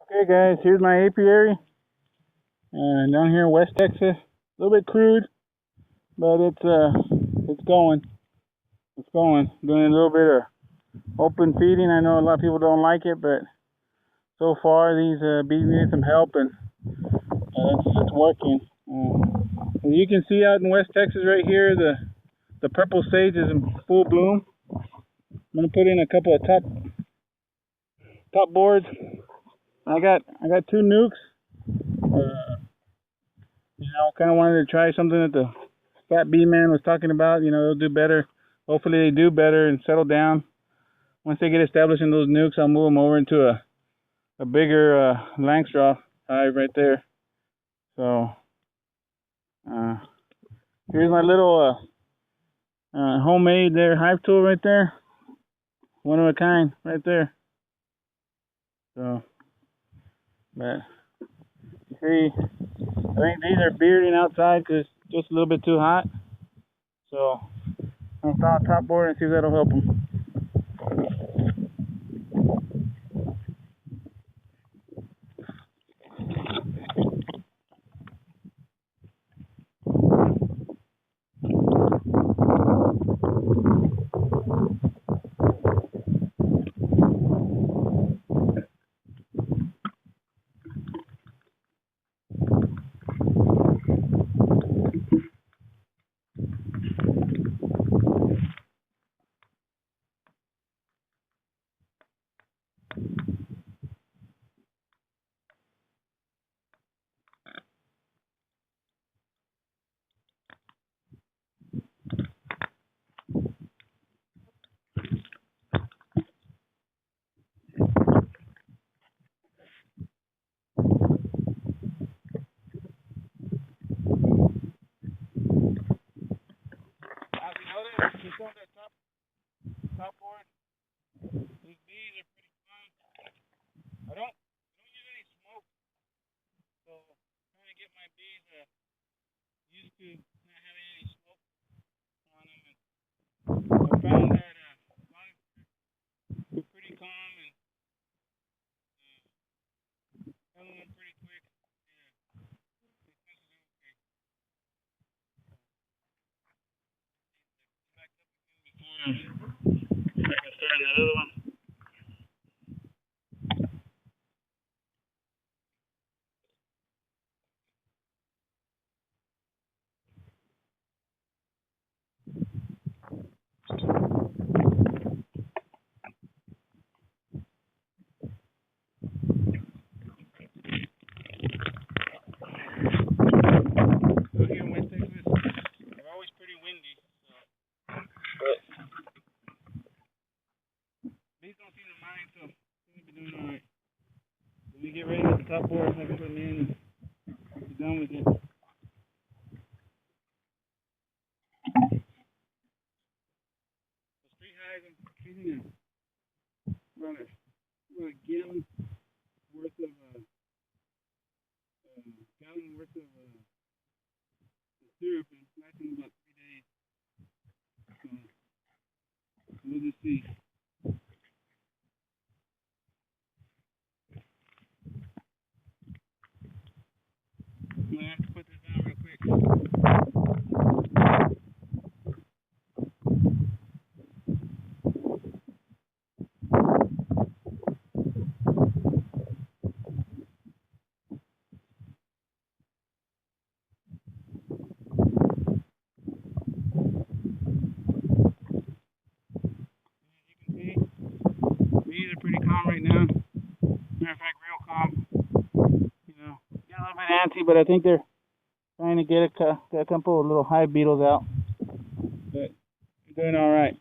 Okay guys, here's my apiary down here in West Texas. A little bit crude, but it's going. It's going. Doing a little bit of open feeding. I know a lot of people don't like it, but so far these bees need some help, and it's working. As you can see out in West Texas right here, the purple sage is in full bloom. I'm gonna put in a couple of top boards. I got two nukes. Kind of wanted to try something that the fat bee man was talking about. They'll do better. Hopefully they do better and settle down. Once they get established in those nukes, I'll move them over into a bigger Langstroth hive right there. So here's my little homemade hive tool right there. One of a kind right there. So, but see, I think these are bearding outside because it's just a little bit too hot. So I'll install a top board and see if that'll help them. Just on that top board, these bees are pretty fun. I don't use any smoke, so I'm trying to get my bees used to not having any smoke on them. And I found that as long as they're pretty calm and handling them pretty quick, yeah, it's okay. Back up again before I can start that other one. Here in West Texas, they're always pretty windy, but bees don't seem to mind, so seem to be doing alright. When we get ready with the top board, I can put them in and be done with it. The street hives, I'm treating about a gallon worth of syrup, and it's lasting about 3 days. So we'll just see. I'm gonna have to put this down real quick. Bees are pretty calm right now. Matter of fact, real calm. Get a little bit antsy, but I think they're trying to get a couple of little hive beetles out. But they're doing all right.